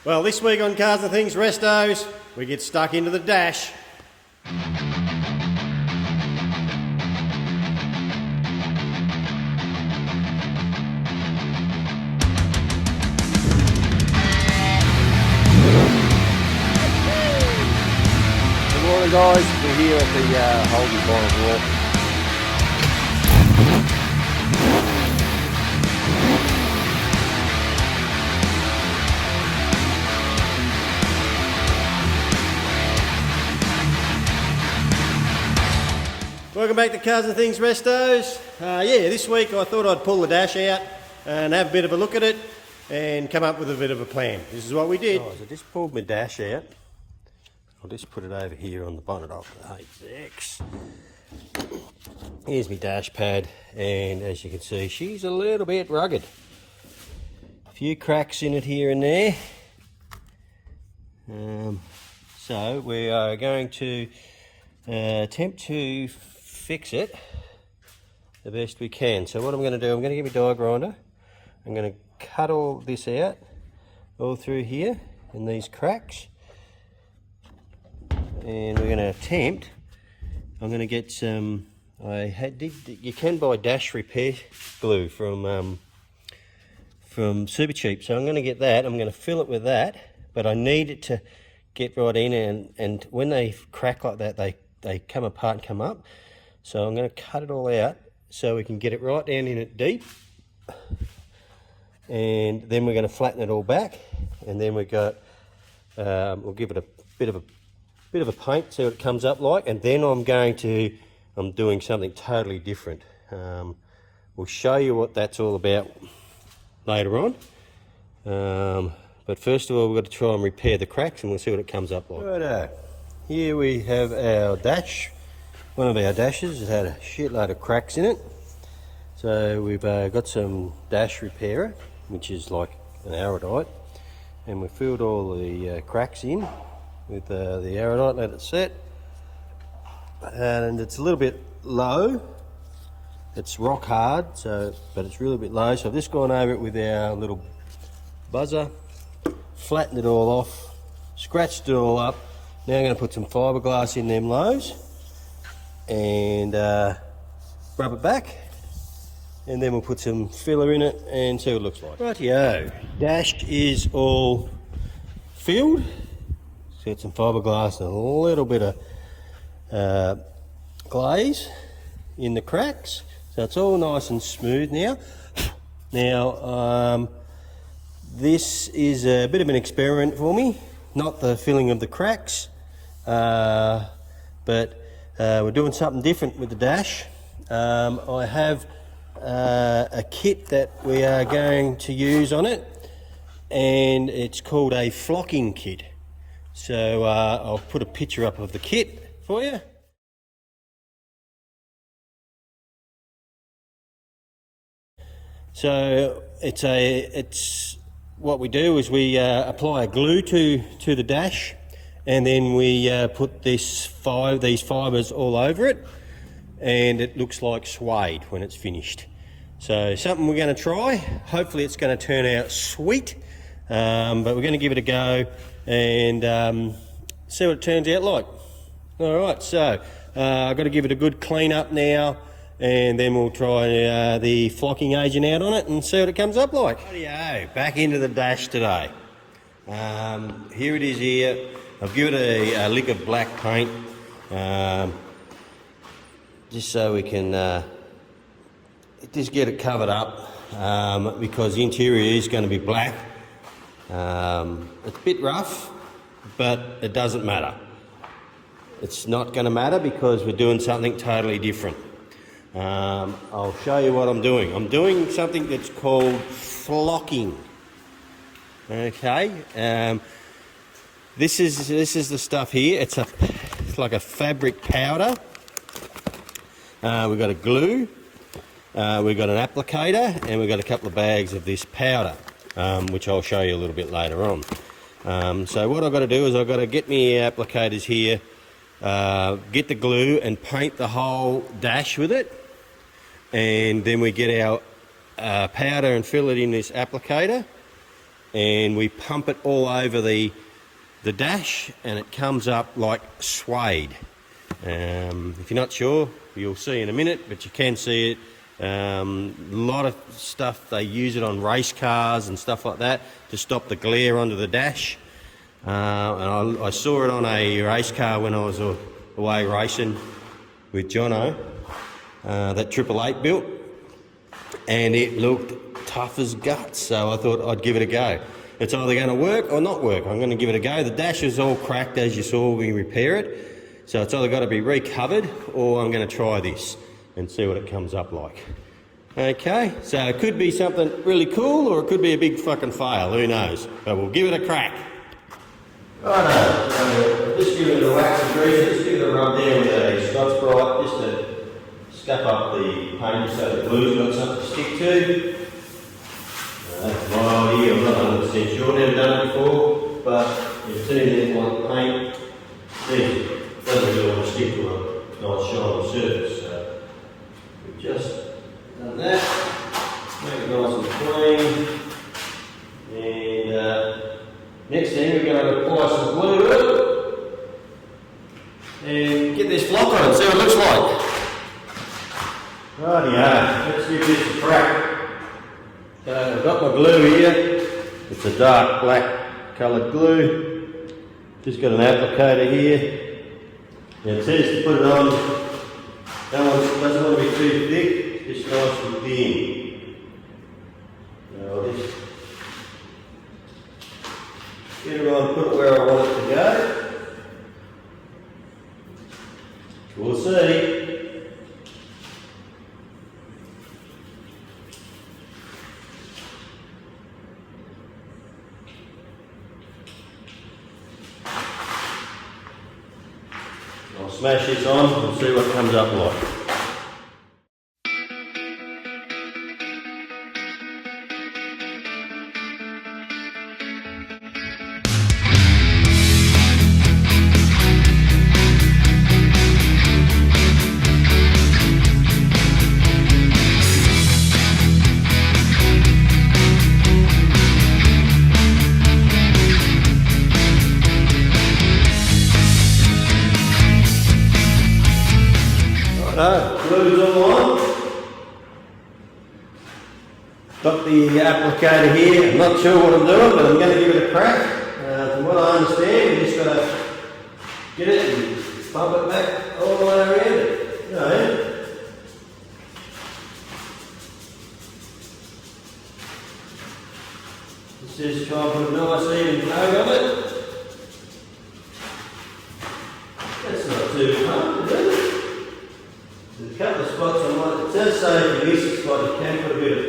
Well, this week on Cars and Things Restos, we get stuck into the dash. Good morning, guys. We're here at the Holden Bottom Walk. Welcome back to Cars and Things Restos. This week I thought I'd pull the dash out and have a bit of a look at it and come up with a bit of a plan. This is what we did. Guys, I just pulled my dash out. I'll just put it over here on the bonnet of the H6. Here's my dash pad, and as you can see, she's a little bit rugged. A few cracks in it here and there. So we are going to attempt to fix it the best we can. So what I'm going to do, I'm going to get my die grinder. I'm going to cut all this out, all through here in these cracks. And we're going to attempt, I'm going to get some, you can buy dash repair glue from Super Cheap. So I'm going to get that, I'm going to fill it with that, but I need it to get right in, and when they crack like that, they come apart and come up. So I'm going to cut it all out so we can get it right down in it deep. And then we're going to flatten it all back, and then we've got, we'll give it a bit of a paint, see what it comes up like, and then I'm doing something totally different. We'll show you what that's all about later on. But first of all, we've got to try and repair the cracks, and we'll see what it comes up like. Righto. Here we have our dash. One of our dashes has had a shitload of cracks in it. So we've got some dash repairer, which is like an Aerodite, and we filled all the cracks in with the Aerodite, let it set. And it's a little bit low. It's rock hard, but it's really a bit low. So I've just gone over it with our little buzzer, flattened it all off, scratched it all up. Now I'm going to put some fiberglass in them lows and rub it back, and then we'll put some filler in it and see what it looks like. Rightio, dash is all filled. Got some fiberglass and a little bit of glaze in the cracks, so it's all nice and smooth now. Now this is a bit of an experiment for me, not the filling of the cracks, but we're doing something different with the dash. I have a kit that we are going to use on it, and it's called a flocking kit. So I'll put a picture up of the kit for you. So it's what we do is we apply a glue to the dash, and then we put these fibres all over it, and it looks like suede when it's finished. So something we're going to try. Hopefully it's going to turn out sweet, but we're going to give it a go and see what it turns out like. All right, so I've got to give it a good clean up now, and then we'll try the flocking agent out on it and see what it comes up like. Rightio, back into the dash today. Here it is here. I've given it a lick of black paint, just so we can just get it covered up, because the interior is going to be black. It's a bit rough, but it doesn't matter. It's not going to matter because we're doing something totally different. I'll show you what I'm doing. I'm doing something that's called flocking. Okay, this is the stuff here. It's like a fabric powder. We've got a glue, we've got an applicator, and we've got a couple of bags of this powder, which I'll show you a little bit later on. So what I've got to do is I've got to get my applicators here, get the glue and paint the whole dash with it, and then we get our powder and fill it in this applicator, and we pump it all over the dash, and it comes up like suede. If you're not sure, you'll see in a minute, but you can see it. A lot of stuff, they use it on race cars and stuff like that to stop the glare onto the dash. And I saw it on a race car when I was away racing with Jono, that 888 built, and it looked tough as guts, so I thought I'd give it a go. It's either going to work or not work. I'm going to give it a go. The dash is all cracked, as you saw when we repair it, so it's either got to be recovered or I'm going to try this and see what it comes up like. Okay, so it could be something really cool or it could be a big fucking fail, who knows, but we'll give it a crack. Righto, so just give it a wax and grease, just give it a rub down with a Scotch Brite just to scuff up the paint so the glue's got something to stick to. That's my idea, I'm not 100% sure, never done it before, but you've seen it like paint, it doesn't really want to stick to a nice shiny surface, so we've just done that, make it nice and clean, and next thing we're going to apply some glue to it and get this flock on it, see what it looks like. Rightio, let's give this a crack. So I've got my glue here, it's a dark black coloured glue, just got an applicator here, and it says to put it on, doesn't want to be too thick, just nice and thin. So I'll just get it on, put it where I want it to go. We'll see. I'll smash this on and see what comes up like. Glue's all on. Got the applicator here. I'm not sure what I'm doing, but I'm going to give it a crack. From what I understand, we just got to get it and pump it back all the way around it. You know, just try and put a nice even coat on it. That's not too hard, is it? There's a couple of spots I might, it says say for this spot you can put a bit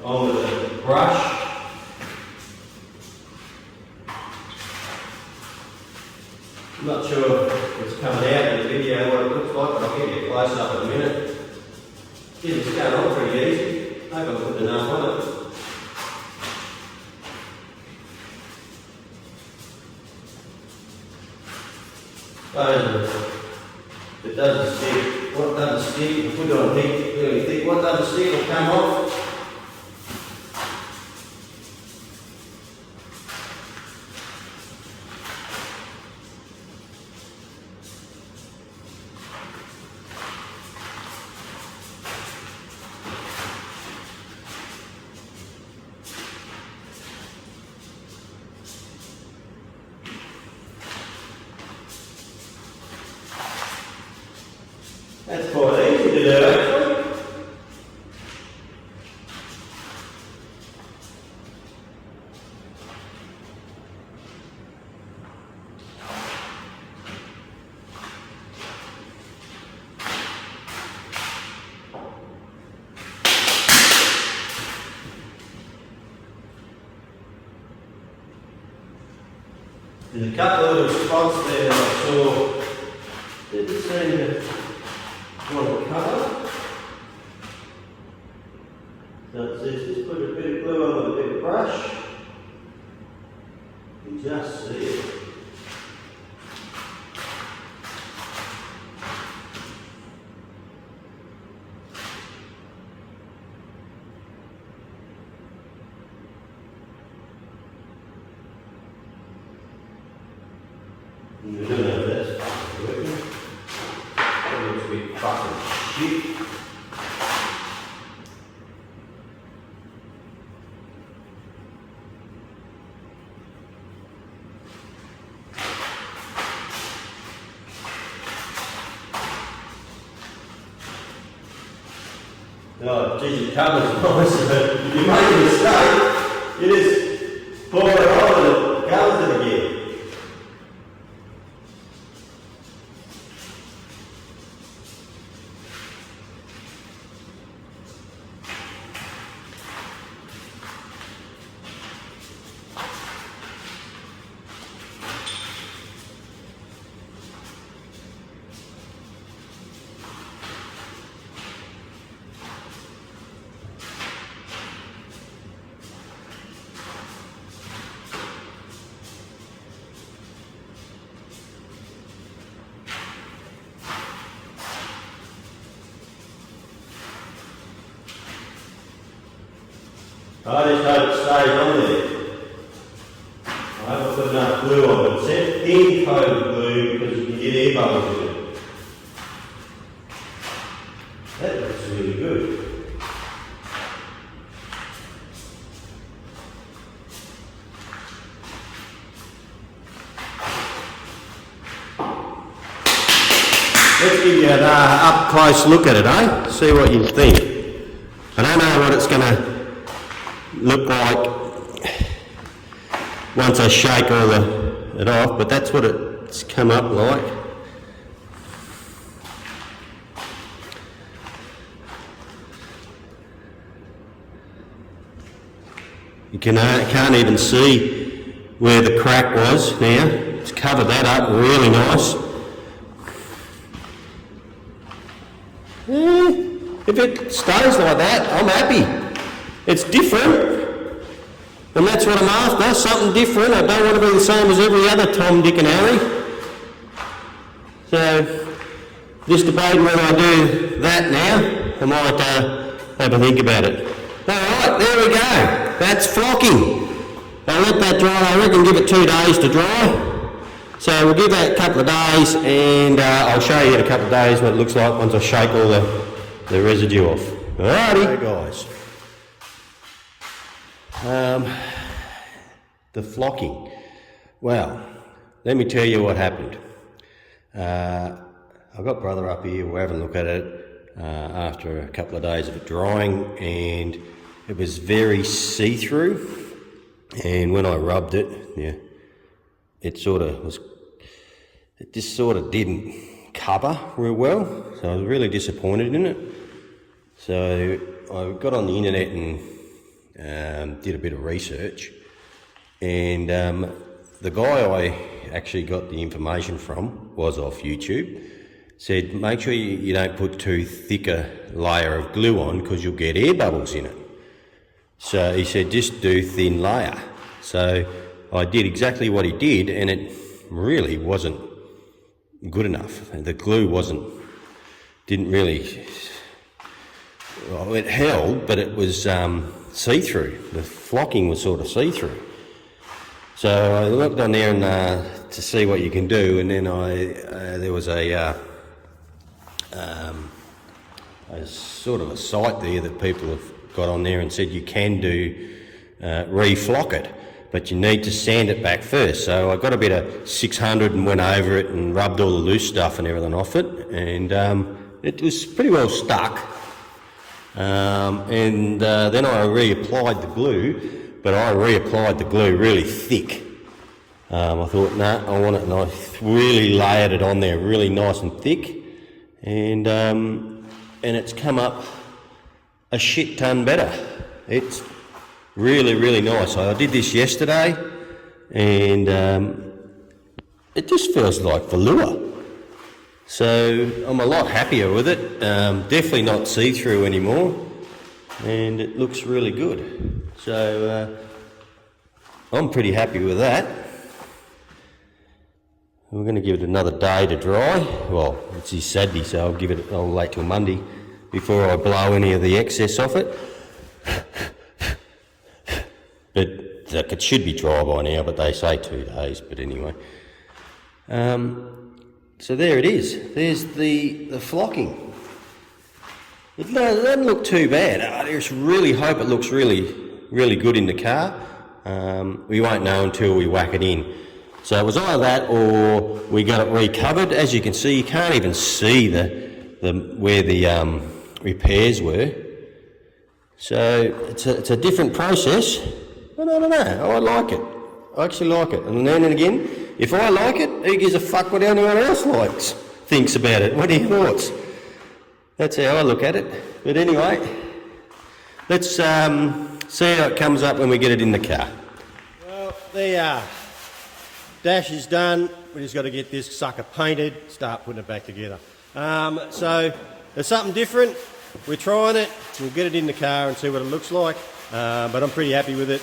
on with a brush. I'm not sure if it's coming out in the video what it looks like, but I'll give you a close up in a minute. Yeah, it's going on pretty easy. I hope I put enough on it. It doesn't stick. What doesn't stick, if we put it on heat really thick, what doesn't stick will come off. That's quite easy to do actually. There's a couple of little spots there that I saw. Didn't seem to want to cover. So it says just put a bit of glue on with a bit of brush. You can just see it. I don't know if that's fucking working. That looks a bit fucking shit. Oh, geez, it covers nice, but if you make a mistake, you just pour it on and it covers it again. I just hope it stays on there. I haven't put enough glue on it. It said thin coated glue because you can get air bubbles in it. That looks really good. Let's give you an up close look at it, eh? See what you think. I don't know what it's going to look like once I shake all it off, but that's what it's come up like. You can't even see where the crack was now. It's covered that up really nice. If it stays like that, I'm happy. It's different, and that's what I'm after, something different. I don't want to be the same as every other Tom, Dick and Harry. So, just debating whether I do that now. I might have a think about it. Alright, there we go. That's flocking. I'll let that dry. I reckon give it 2 days to dry. So we'll give that a couple of days, and I'll show you in a couple of days what it looks like once I shake all the residue off. Alrighty. Hey guys. The flocking. Well, let me tell you what happened. I've got brother up here, we'll have a look at it after a couple of days of it drying, and it was very see-through, and when I rubbed it, yeah, it just sort of didn't cover real well, so I was really disappointed in it. So I got on the internet and did a bit of research, and the guy I actually got the information from was off YouTube. Said make sure you don't put too thick a layer of glue on because you'll get air bubbles in it. So he said just do thin layer. So I did exactly what he did, and it really wasn't good enough. The glue didn't really, well, it held, but it was see-through. The flocking was sort of see-through. So I looked on there and to see what you can do, and then there was a sort of a site there that people have got on there and said you can do re-flock it, but you need to sand it back first. So I got a bit of 600 and went over it and rubbed all the loose stuff and everything off it, and it was pretty well stuck. And then I reapplied the glue, but I reapplied the glue really thick. I thought, no, I want it, and I really layered it on there really nice and thick, and it's come up a shit ton better. It's really, really nice. I did this yesterday, and it just feels like velour. So I'm a lot happier with it. Definitely not see-through anymore, and it looks really good. So I'm pretty happy with that. We're going to give it another day to dry. Well, it's Saturday, so I'll wait till Monday before I blow any of the excess off it. But it should be dry by now, but they say 2 days. But anyway, So there it is. There's the flocking. It doesn't look too bad. I just really hope it looks really good in the car. We won't know until we whack it in. So it was either that or we got it recovered. As you can see, you can't even see where the repairs were. So it's a different process, but I don't know. I like it. I actually like it. And then again, if I like it, who gives a fuck what anyone else thinks about it? What are your thoughts? That's how I look at it. But anyway, let's see how it comes up when we get it in the car. Well, there you are. Dash is done. We just got to get this sucker painted, start putting it back together. So there's something different. We're trying it. We'll get it in the car and see what it looks like. But I'm pretty happy with it.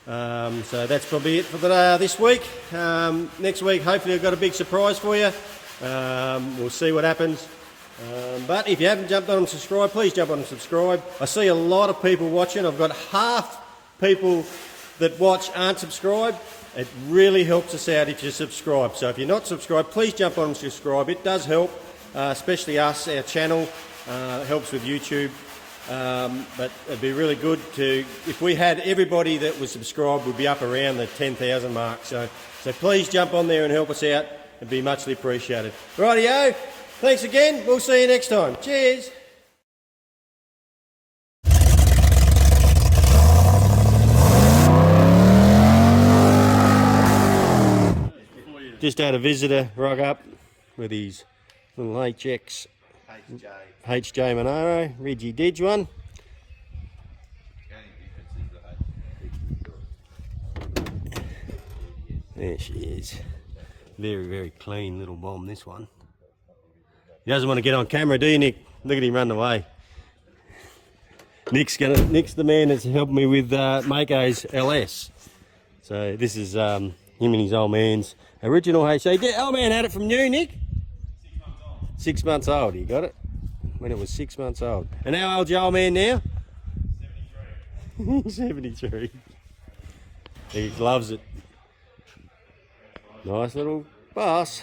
So that's probably it for this week. Next week, hopefully I've got a big surprise for you. We'll see what happens. But if you haven't jumped on and subscribed, please jump on and subscribe. I see a lot of people watching. I've got half people that watch aren't subscribed. It really helps us out if you subscribe. So if you're not subscribed, please jump on and subscribe. It does help, especially us, our channel. It helps with YouTube. But it'd be really good if we had everybody that was subscribed, would be up around the 10,000 mark. So please jump on there and help us out. It'd be muchly appreciated. Rightio. Thanks again. We'll see you next time. Cheers. Just had a visitor rock up with his little HX HJ Monaro, Reggie Didge one. There she is. Very clean little bomb, this one. He doesn't want to get on camera, do you, Nick? Look at him run away. Nick's the man that's helped me with Mako's LS. So this is him and his old man's original HC. Old man had it from new, Nick? 6 months old. He got it when it was 6 months old. And how old's your old man now? 73. 73. He loves it. Nice little bus.